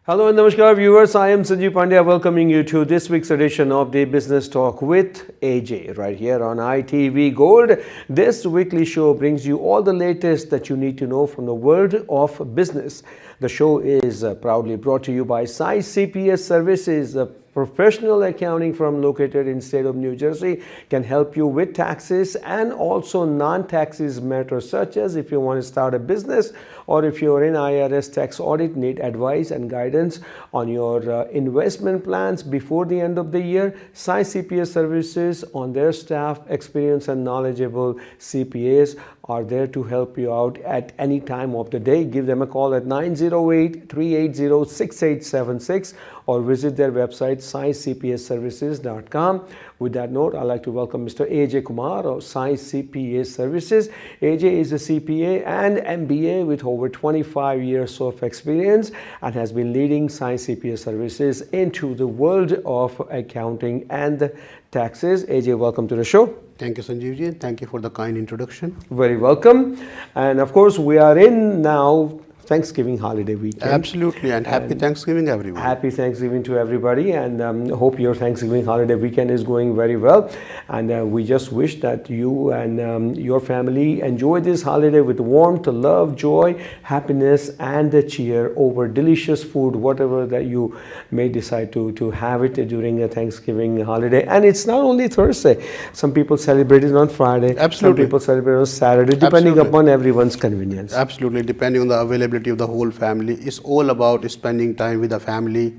Hello and namaskar viewers, I am Sanjeev Pandya welcoming you to this week's edition of the Business Talk with Ajay right here on ITV Gold. This weekly show brings you all the latest that you need to know from the world of business. The show is proudly brought to you by SAI CPA Services, a professional accounting firm located in state of New Jersey, can help you with taxes and also non-taxes matters such as if you want to start a business or if you're in IRS tax audit, need advice and guidance on your investment plans before the end of the year. SAI CPA Services, on their staff, experienced and knowledgeable CPAs are there to help you out at any time of the day. Give them a call at 908-380-6876 or visit their website saicpaservices.com. With that note, I'd like to welcome Mr. Ajay Kumar of SAI CPA Services. Ajay is a CPA and MBA with over 25 years of experience and has been leading SAI CPA Services into the world of accounting and taxes. Ajay, welcome to the show. Thank you, Sanjeevji. Thank you for the kind introduction. Very welcome. And of course, we are in now Thanksgiving holiday weekend. Absolutely, and happy Thanksgiving, everyone. Happy Thanksgiving to everybody, and hope your Thanksgiving holiday weekend is going very well. And we just wish that you and your family enjoy this holiday with warmth, love, joy, happiness, and cheer over delicious food, whatever that you may decide to have it during a Thanksgiving holiday. And it's not only Thursday. Some people celebrate it on Friday. Absolutely. Some people celebrate on Saturday, depending upon everyone's convenience. Absolutely, depending on the availability of the whole family. It's all about spending time with the family,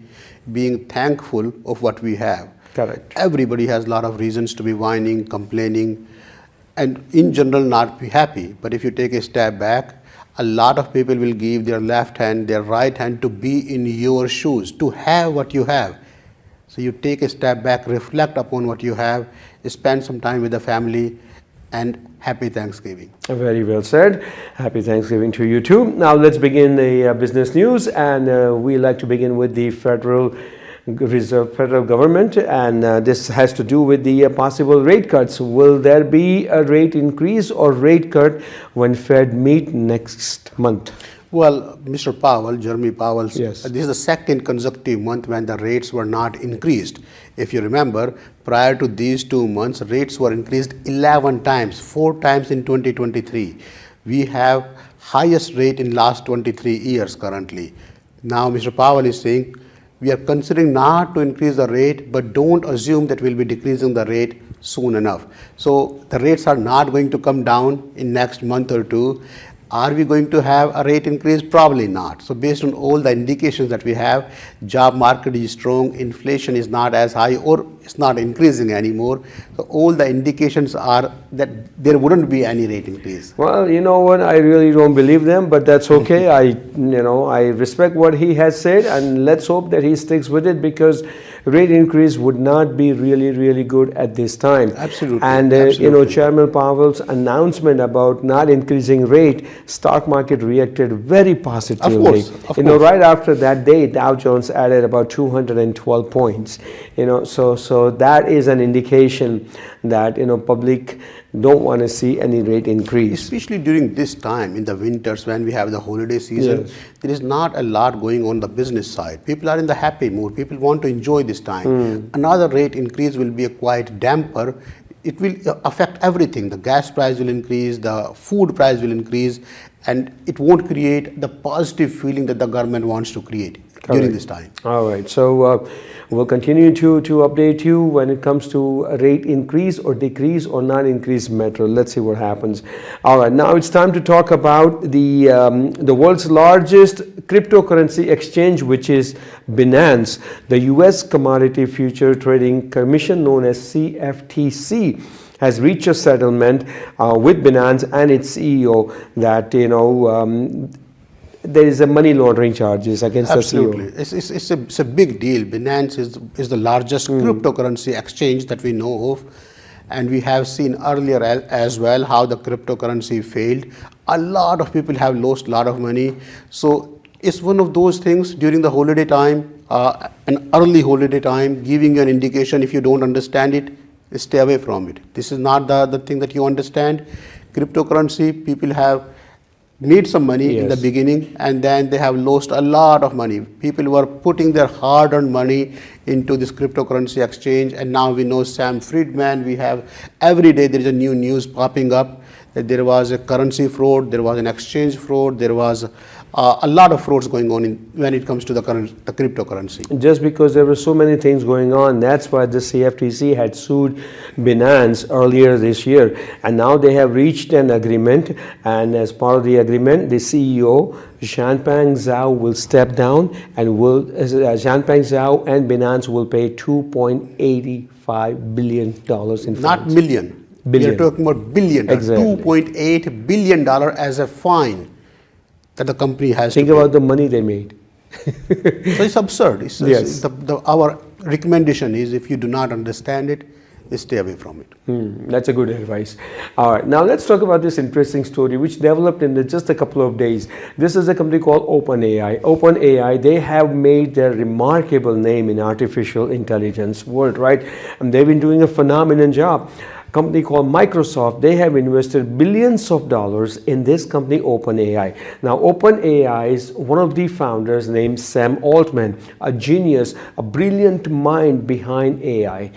being thankful of what we have. Correct. Everybody has a lot of reasons to be whining, complaining, and in general not be happy. But if you take a step back, a lot of people will give their left hand, their right hand to be in your shoes, to have what you have. So you take a step back, reflect upon what you have, spend some time with the family, and happy Thanksgiving. Very well said. Happy Thanksgiving to you too. Now let's begin the business news, and we like to begin with the federal government, and this has to do with the possible rate cuts. Will there be a rate increase or rate cut when Fed meet next month? Well, Mr. Powell, Jeremy Powell, yes. This is the second consecutive month when the rates were not increased. If you remember, prior to these 2 months, rates were increased 11 times, 4 times in 2023. We have highest rate in last 23 years currently. Now, Mr. Powell is saying, we are considering not to increase the rate, but don't assume that we'll be decreasing the rate soon enough. So the rates are not going to come down in next month or two. Are we going to have a rate increase? Probably not. So based on all the indications that we have, job market is strong, inflation is not as high or it's not increasing anymore. So all the indications are that there wouldn't be any rate increase. Well, you know what, I really don't believe them, but that's okay. I respect what he has said, and let's hope that he sticks with it, because rate increase would not be really good at this time. Absolutely. And Absolutely. Chairman Powell's announcement about not increasing rate, stock market reacted very positively. Of course. Right after that day, Dow Jones added about 212 points. So that is an indication that public don't want to see any rate increase. Especially during this time in the winters when we have the holiday season, yes. There is not a lot going on the business side. People are in the happy mood. People want to enjoy this time. Another rate increase will be a quite damper. It will affect everything. The gas price will increase, the food price will increase, and it won't create the positive feeling that the government wants to create. Correct. During this time. All right, so we'll continue to update you when it comes to a rate increase or decrease or not increase matter. Let's see what happens. All right, now it's time to talk about the world's largest cryptocurrency exchange, which is Binance. The U.S. Commodity Future Trading Commission, known as CFTC, has reached a settlement with Binance and its CEO that there is a money laundering charges against Absolutely. the CEO. It's a big deal. Binance is the largest cryptocurrency exchange that we know of, and we have seen earlier as well how the cryptocurrency failed. A lot of people have lost a lot of money. So it's one of those things during the holiday time, an early holiday time, giving you an indication. If you don't understand it, stay away from it. This is not the thing that you understand. Cryptocurrency, people have need some money in the Yes. beginning, and then they have lost a lot of money. People were putting their hard-earned money into this cryptocurrency exchange, and now we know Sam Friedman. We have every day there is a new news popping up that there was a currency fraud, there was an exchange fraud, there was a lot of frauds going on when it comes to the cryptocurrency. Just because there were so many things going on, that's why the CFTC had sued Binance earlier this year, and now they have reached an agreement, and as part of the agreement, the CEO Chanpeng Zhao will step down, and Chanpeng Zhao and Binance will pay $2.85 billion in fines. Not million. Billion. We are talking about billion. Exactly. $2.8 billion as a fine that the company has Think to pay. about the money they made. So it's absurd. Yes. Our recommendation is, if you do not understand it, stay away from it. That's a good advice. All right, now let's talk about this interesting story which developed in just a couple of days. This is a company called OpenAI. OpenAI, they have made their remarkable name in artificial intelligence world, right? And they've been doing a phenomenal job. Company called Microsoft, they have invested billions of dollars in this company OpenAI. Now OpenAI's one of the founders named Sam Altman, a genius, a brilliant mind behind AI.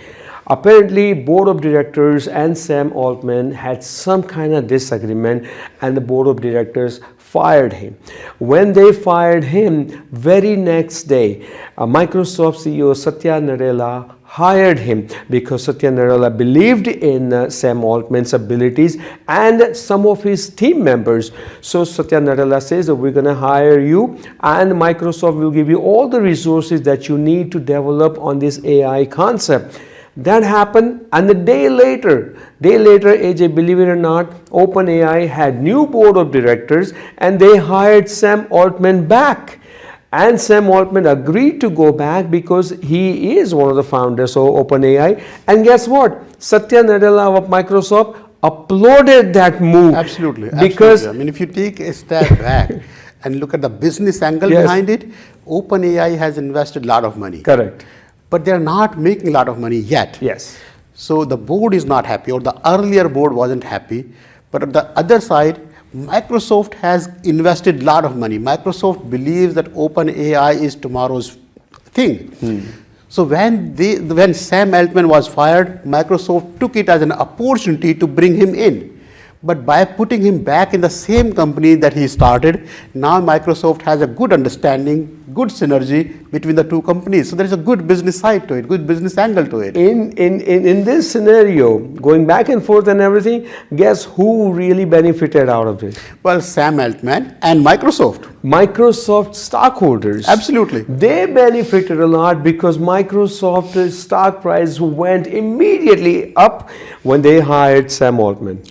Apparently board of directors and Sam Altman had some kind of disagreement, and the board of directors fired him. When they fired him, very next day, Microsoft CEO Satya Nadella hired him because Satya Nadella believed in Sam Altman's abilities and some of his team members. So Satya Nadella says that we're going to hire you, and Microsoft will give you all the resources that you need to develop on this AI concept. That happened, and a day later, AJ, believe it or not, OpenAI had new board of directors, and they hired Sam Altman back. And Sam Altman agreed to go back because he is one of the founders of OpenAI. And guess what? Satya Nadella of Microsoft applauded that move. Absolutely. Because I mean, if you take a step back and look at the business angle Yes. behind it, OpenAI has invested a lot of money. correct. But they're not making a lot of money yet. Yes. So the board is not happy, or the earlier board wasn't happy. But on the other side, Microsoft has invested a lot of money. Microsoft believes that OpenAI is tomorrow's thing. So when Sam Altman was fired, Microsoft took it as an opportunity to bring him in. But by putting him back in the same company that he started, now Microsoft has a good understanding, good synergy between the two companies. So there is a good business side to it, good business angle to it. In this scenario, going back and forth and everything, guess who really benefited out of this? Well, Sam Altman and Microsoft. Microsoft stockholders. Absolutely. They benefited a lot because Microsoft's stock price went immediately up when they hired Sam Altman.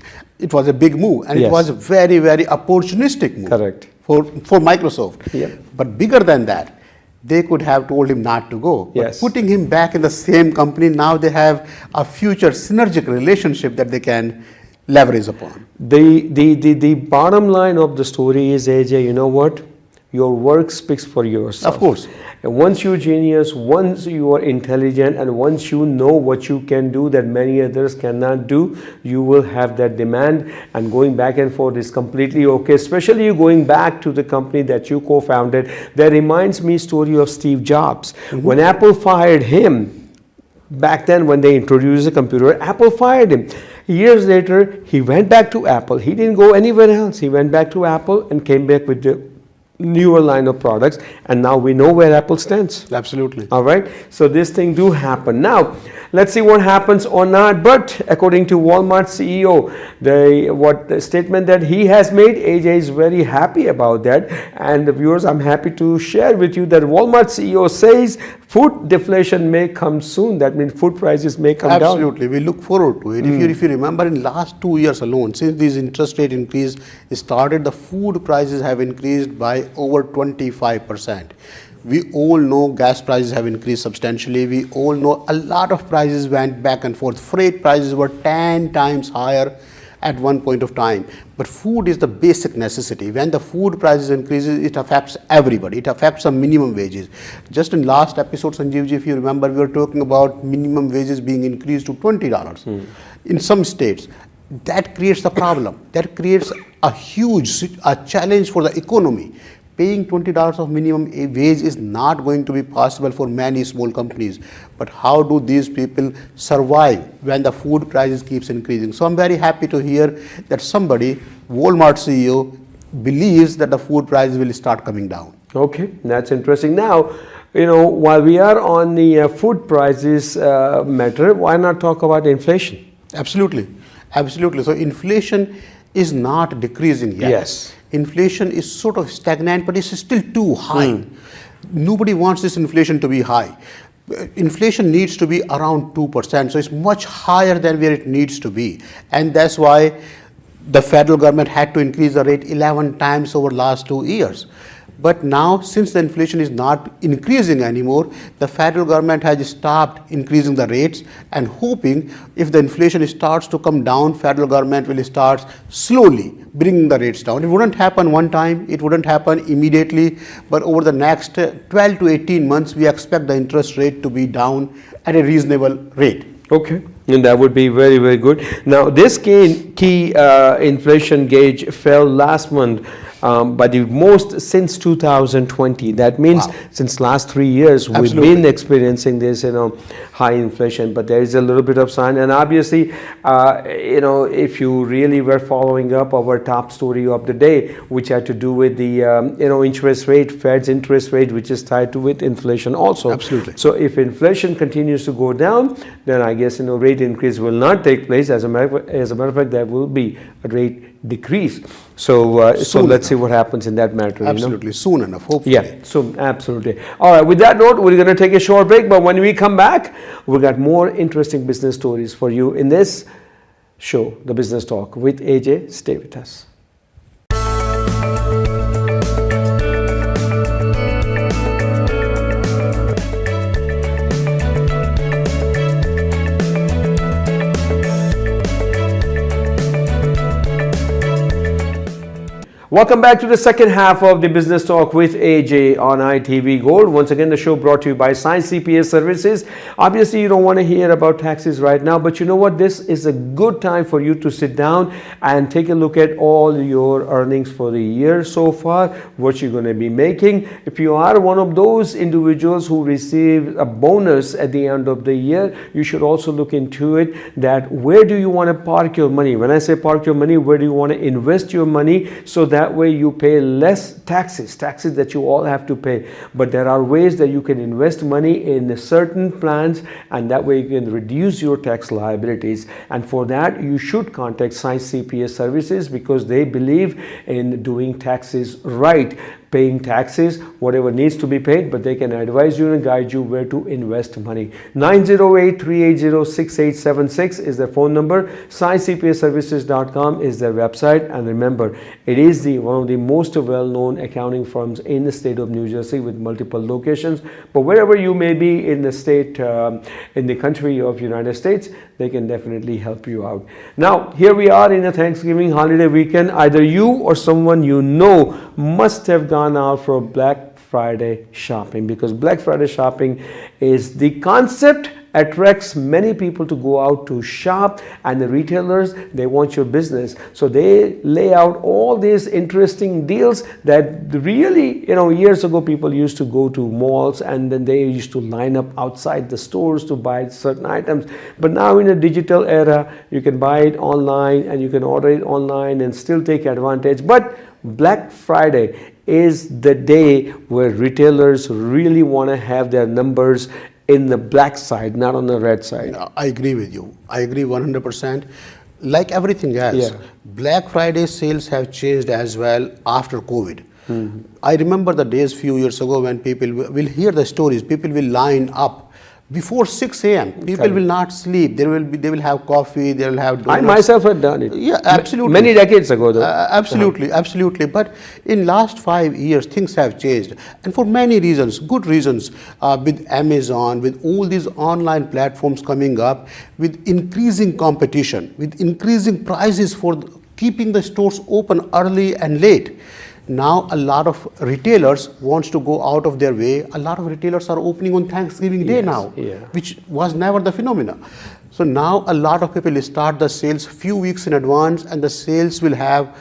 It was a big move, and Yes. it was a very, very opportunistic move. Correct. For Microsoft. Yeah. But bigger than that, they could have told him not to go. But Yes. putting him back in the same company, now they have a future synergistic relationship that they can leverage upon. The bottom line of the story is, AJ, you know what? Your work speaks for yourself. Of course. And once you're genius, once you are intelligent, and once you know what you can do that many others cannot do, you will have that demand. And going back and forth is completely okay, especially you going back to the company that you co-founded. That reminds me story of Steve Jobs. When Apple fired him, back then when they introduced the computer, Apple fired him. Years later, he went back to Apple. He didn't go anywhere else. He went back to Apple and came back with the newer line of products, and now we know where Apple stands. Absolutely. All right, so this thing do happen. Now let's see what happens or not. But according to Walmart CEO, the statement that he has made, AJ is very happy about that. And the viewers, I'm happy to share with you that Walmart CEO says food deflation may come soon. That means food prices may come down. Absolutely. We look forward to it. If you remember, in last 2 years alone, since these interest rate increase started, the food prices have increased by over 25%. We all know gas prices have increased substantially. We all know a lot of prices went back and forth. Freight prices were 10 times higher at one point of time. But food is the basic necessity. When the food prices increases, it affects everybody. It affects the minimum wages. Just in last episode, Sanjeevji, if you remember, we were talking about minimum wages being increased to $20 in some states. that creates the problem. That creates a huge challenge for the economy. Paying $20 of minimum wage is not going to be possible for many small companies. But how do these people survive when the food prices keeps increasing? So I'm very happy to hear that somebody, Walmart CEO, believes that the food prices will start coming down. Okay, that's interesting. Now, while we are on the food prices matter, why not talk about inflation? Absolutely. So inflation is not decreasing yet. Yes. Inflation is sort of stagnant, but it's still too high. Nobody wants this inflation to be high. Inflation needs to be around 2%, so it's much higher than where it needs to be. And that's why the federal government had to increase the rate 11 times over the last 2 years. But now, since the inflation is not increasing anymore, the federal government has stopped increasing the rates and hoping if the inflation starts to come down, federal government will start slowly bringing the rates down. It wouldn't happen one time, it wouldn't happen immediately, but over the next 12 to 18 months, we expect the interest rate to be down at a reasonable rate. Okay, and that would be very, very good. Now, this key inflation gauge fell last month by the most since 2020. That means since last 3 years, we've been experiencing this, high inflation. But there is a little bit of sign, and obviously, if you really were following up our top story of the day, which had to do with the interest rate, Fed's interest rate, which is tied to with inflation also. Absolutely. So if inflation continues to go down, then I guess rate increase will not take place. As a matter of fact, there will be a rate decrease. So let's see what happens in that matter. Absolutely, soon enough, hopefully. Yeah, soon, absolutely. All right, with that note, we're going to take a short break, but when we come back, we got more interesting business stories for you in this show, The Business Talk with Ajay. Stay with us. Welcome back to the second half of the Business Talk with AJ on ITV Gold. Once again, the show brought to you by SAI CPA Services. Obviously, you don't want to hear about taxes right now, but you know what? This is a good time for you to sit down and take a look at all your earnings for the year so far, what you're going to be making. If you are one of those individuals who receive a bonus at the end of the year, you should also look into it that where do you want to park your money? When I say park your money, where do you want to invest your money so that way you pay less taxes that you all have to pay. But there are ways that you can invest money in certain plans, and that way you can reduce your tax liabilities. And for that, you should contact SAI CPA Services because they believe in doing taxes right, paying taxes, whatever needs to be paid, but they can advise you and guide you where to invest money. 908-380-6876 is their phone number. SAICPAservices.com is their website. And remember, it is one of the most well-known accounting firms in the state of New Jersey with multiple locations. But wherever you may be in the state, in the country of United States, they can definitely help you out. Now, here we are in a Thanksgiving holiday weekend. Either you or someone you know must have gone out for Black Friday shopping, because Black Friday shopping is the concept attracts many people to go out to shop, and the retailers, they want your business, so they lay out all these interesting deals that really, years ago people used to go to malls and then they used to line up outside the stores to buy certain items. But now in a digital era, you can buy it online and you can order it online and still take advantage. But Black Friday is the day where retailers really want to have their numbers in the black side, not on the red side. I agree with you. I agree 100%. Like everything else, Black Friday sales have changed as well after COVID. I remember the days few years ago when people will hear the stories, people will line up before 6 a.m. People will not sleep. They will have coffee. They will have donuts. I myself had done it. Yeah, absolutely. Many decades ago, though. Absolutely. But in last 5 years, things have changed, and for many reasons, good reasons. With Amazon, with all these online platforms coming up, with increasing competition, with increasing prices for keeping the stores open early and late. Now a lot of retailers wants to go out of their way. A lot of retailers are opening on Thanksgiving Day Yes, now, yeah. which was never the phenomena. So now a lot of people start the sales few weeks in advance, and the sales will have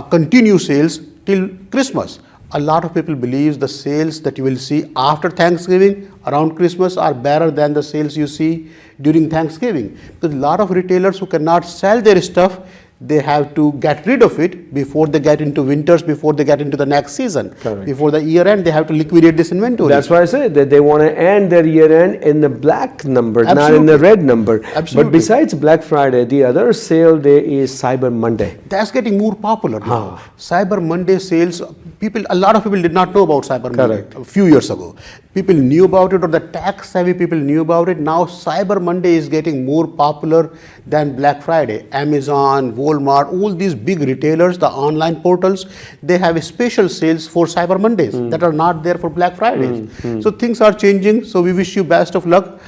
continue sales till Christmas. A lot of people believe the sales that you will see after Thanksgiving around Christmas are better than the sales you see during Thanksgiving. Because a lot of retailers who cannot sell their stuff, they have to get rid of it before they get into winters, before they get into the next season. Correct. Before the year end, they have to liquidate this inventory. That's why I said that they want to end their year end in the black number, not in Absolutely. the red number. Absolutely. But besides Black Friday, the other sale day is Cyber Monday. That's getting more popular now. Cyber Monday sales, a lot of people did not know about Cyber Monday Correct. a few years ago. People knew about it, or the tax savvy people knew about it. Now Cyber Monday is getting more popular than Black Friday. Amazon, Walmart, all these big retailers, the online portals, they have special sales for Cyber Mondays that are not there for Black Fridays. So things are changing. So we wish you best of luck.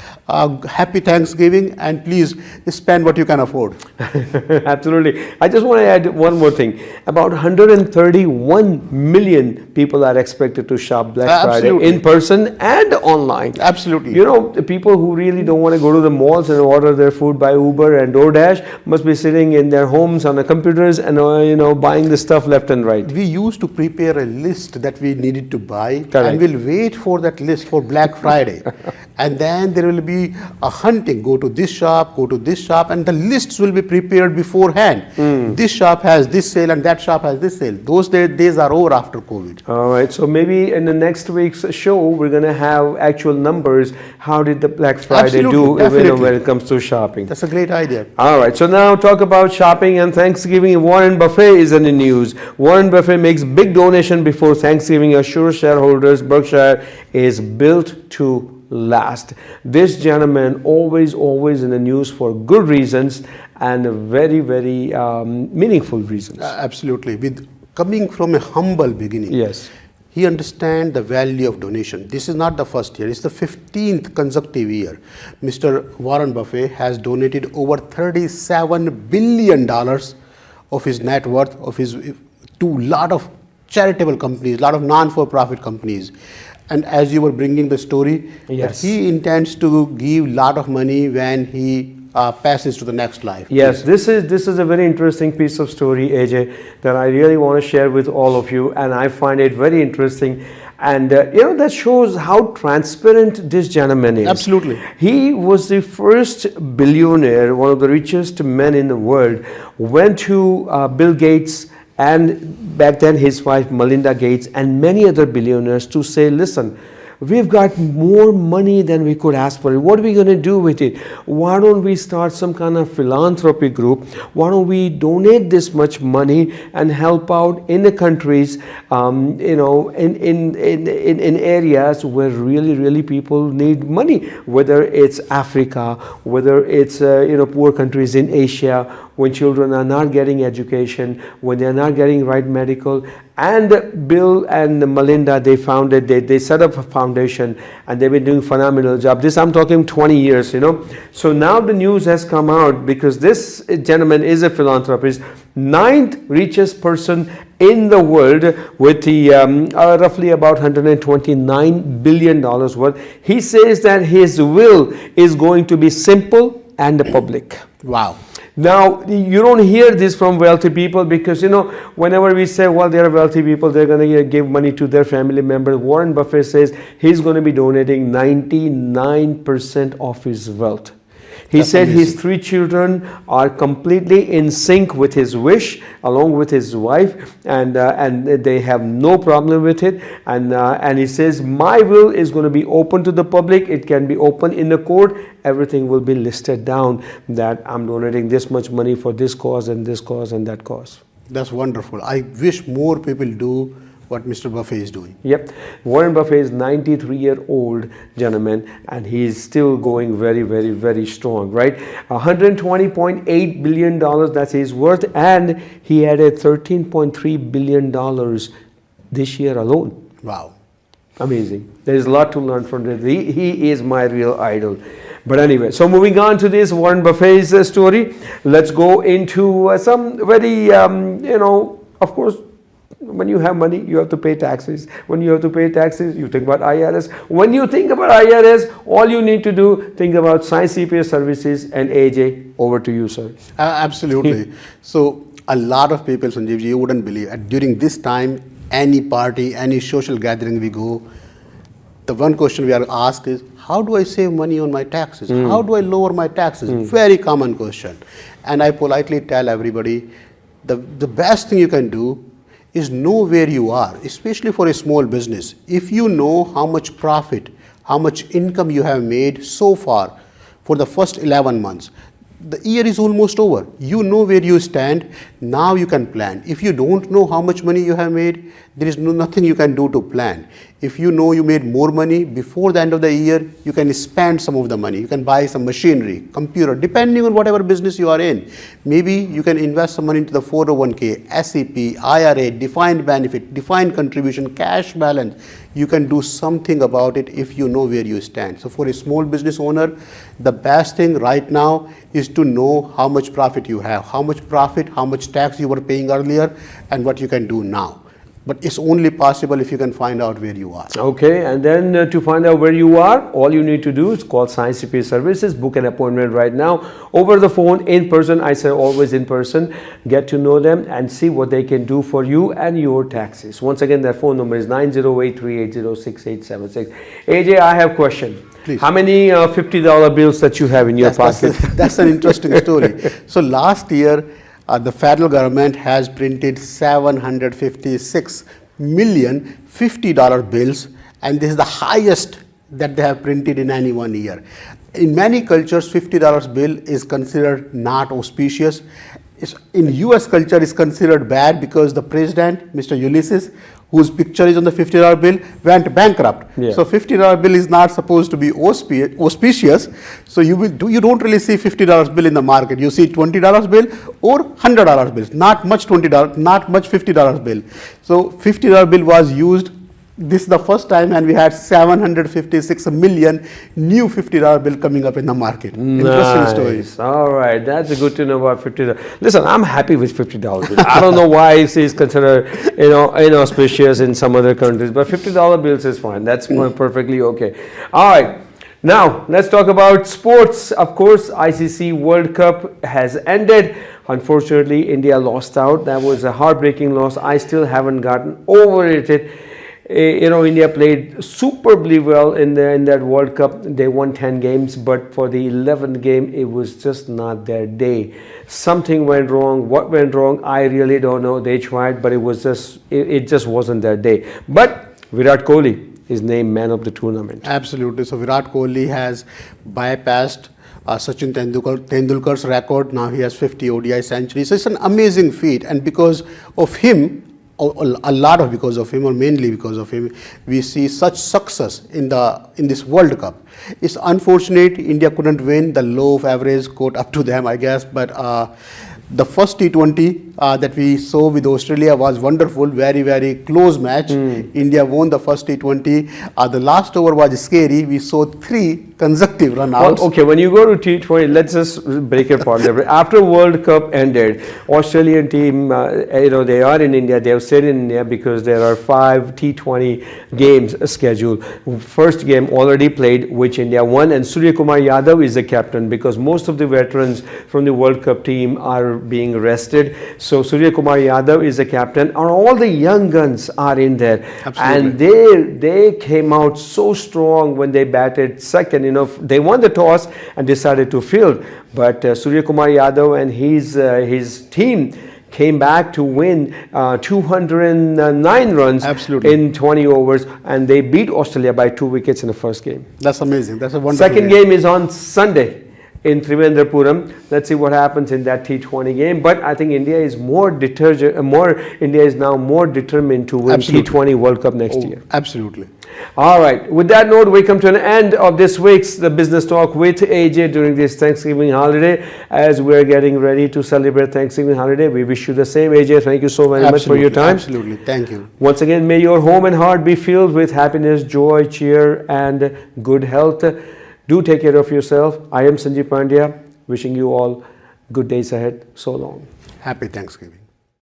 Happy Thanksgiving, and please spend what you can afford. Absolutely. I just want to add one more thing. About 131 million people are expected to shop Black Absolutely. Friday in person and online. Absolutely. You know, the people who really don't want to go to the malls and order their food by Uber and DoorDash must be sitting in their homes on the computers and buying the stuff left and right. We used to prepare a list that we needed to buy, Correct. and we'll wait for that list for Black Friday. And then there will be a hunting, go to this shop, and the lists will be prepared beforehand. This shop has this sale and that shop has this sale. Those days are over after COVID. All right, so maybe in the next week's show, we're going to have actual numbers. How did the Black Friday Absolutely, do definitely. when it comes to shopping? That's a great idea. All right, so now talk about shopping and Thanksgiving. Warren Buffett is in the news. Warren Buffett makes big donation before Thanksgiving, assures shareholders Berkshire is built to last. This gentleman always in the news for good reasons and very meaningful reasons. Absolutely. With coming from a humble beginning. Yes. He understands the value of donation. This is not the first year, it's the 15th consecutive year. Mr. Warren Buffett has donated over $37 billion of his net worth to a lot of charitable companies, a lot of non-for-profit companies. And as you were bringing the story, Yes. that he intends to give a lot of money when he passes to the next life. Yes, this is a very interesting piece of story, AJ, that I really want to share with all of you, and I find it very interesting. And that shows how transparent this gentleman is. Absolutely. He was the first billionaire, one of the richest men in the world, went to Bill Gates and back then his wife Melinda Gates and many other billionaires to say, listen, we've got more money than we could ask for. What are we going to do with it? Why don't we start some kind of philanthropy group? Why don't we donate this much money and help out in the countries, in areas where really people need money, whether it's Africa, whether it's poor countries in Asia, when children are not getting education, when they're not getting right medical. And Bill and Melinda, they set up a foundation, and they've been doing a phenomenal job. This, I'm talking 20 years, So now the news has come out because this gentleman is a philanthropist, 9th richest person in the world with the roughly about $129 billion worth. He says that his will is going to be simple and public. Wow. Now, you don't hear this from wealthy people because, whenever we say, well, they're wealthy people, they're going to give money to their family members. Warren Buffett says he's going to be donating 99% of his wealth. He said his 3 children are completely in sync with his wish, along with his wife, and they have no problem with it. And he says, my will is going to be open to the public. It can be open in the court. Everything will be listed down that I'm donating this much money for this cause and that cause. That's wonderful. I wish more people do what Mr. Buffett is doing. Yep. Warren Buffett is 93-year-old gentleman, and he's still going very strong, right? $120.8 billion, that's his worth, and he added $13.3 billion this year alone. Wow. Amazing. There's a lot to learn from this. He is my real idol. But anyway, so moving on to this Warren Buffett's story, let's go into some very, of course, when you have money, you have to pay taxes. When you have to pay taxes, you think about IRS. When you think about IRS, all you need to do, think about SAI CPA services. And AJ, over to you, sir. Absolutely. So a lot of people, Sanjeevji, you wouldn't believe, during this time, any party, any social gathering we go, the one question we are asked is, how do I save money on my taxes? How do I lower my taxes? Very common question. And I politely tell everybody, the best thing you can do is know where you are, especially for a small business. If you know how much profit, how much income you have made so far for the first 11 months, the year is almost over. You know where you stand. Now you can plan. If you don't know how much money you have made, there is nothing you can do to plan. If you know you made more money before the end of the year, you can spend some of the money. You can buy some machinery, computer, depending on whatever business you are in. Maybe you can invest some money into the 401k, SEP, IRA, defined benefit, defined contribution, cash balance. You can do something about it if you know where you stand. So for a small business owner, the best thing right now is to know how much profit you have, how much profit, how much tax you were paying earlier, and what you can do now. But it's only possible if you can find out where you are. Okay, and then to find out where you are, all you need to do is call SAI CPA Services, book an appointment right now, over the phone, in person. I say always in person. Get to know them and see what they can do for you and your taxes. Once again, their phone number is 908-380-6876. AJ, I have a question. Please. How many $50 bills that you have in your pocket? That's an interesting story. So last year, the federal government has printed 756 million $50 bills, and this is the highest that they have printed in any one year. In many cultures, $50 bill is considered not auspicious. In US culture, it's considered bad because the president, Mr. Ulysses, whose picture is on the $50 bill, went bankrupt. Yeah. So $50 bill is not supposed to be auspicious. So you don't really see $50 bill in the market. You see $20 bill or $100 bills. Not much $20, not much $50 bill. So $50 bill was used. This is the first time, and we had 756 million new $50 bill coming up in the market. Interesting story. All right, that's good to know about $50. Listen, I'm happy with $50 bill. I don't know why it's considered, inauspicious in some other countries, but $50 bills is fine. That's perfectly okay. All right. Now, let's talk about sports. Of course, ICC World Cup has ended. Unfortunately, India lost out. That was a heartbreaking loss. I still haven't gotten over it. India played superbly well in that World Cup. They won 10 games, but for the 11th game, it was just not their day. Something went wrong. What went wrong, I really don't know. They tried, but it just wasn't their day. But Virat Kohli is named man of the tournament. Absolutely. So Virat Kohli has bypassed Sachin Tendulkar's record. Now he has 50 ODI centuries. So it's an amazing feat, and because of him, because of him, or mainly because of him, we see such success in this World Cup. It's unfortunate India couldn't win. The low of average caught up to them, I guess. But the first T20 that we saw with Australia was wonderful. Very, very close match. India won the first T20. The last over was scary. We saw 3 consecutive run-outs. Well, okay, when you go to T20, let's just break it apart. After World Cup ended, Australian team, they are in India. They have stayed in India because there are 5 T20 games scheduled. First game already played, which India won, and Surya Kumar Yadav is the captain because most of the veterans from the World Cup team are being rested. So Surya Kumar Yadav is the captain, and all the young guns are in there. Absolutely. And they came out so strong when they batted second. They won the toss and decided to field, but Surya Kumar Yadav and his team came back to win 209 runs. Absolutely. In 20 overs, and they beat Australia by 2 wickets in the first game. That's amazing. That's a wonderful Second game is on Sunday in Trivandrum. Let's see what happens in that T20 game. But I think India is now more determined to win T20 World Cup next year. Absolutely. All right. With that note, we come to an end of this week's The Business Talk with AJ during this Thanksgiving holiday. As we're getting ready to celebrate Thanksgiving holiday, we wish you the same. AJ, thank you so very much for your time. Absolutely. Thank you. Once again, may your home and heart be filled with happiness, joy, cheer, and good health. Do take care of yourself. I am Sanjeev Pandya, wishing you all good days ahead. So long. Happy Thanksgiving.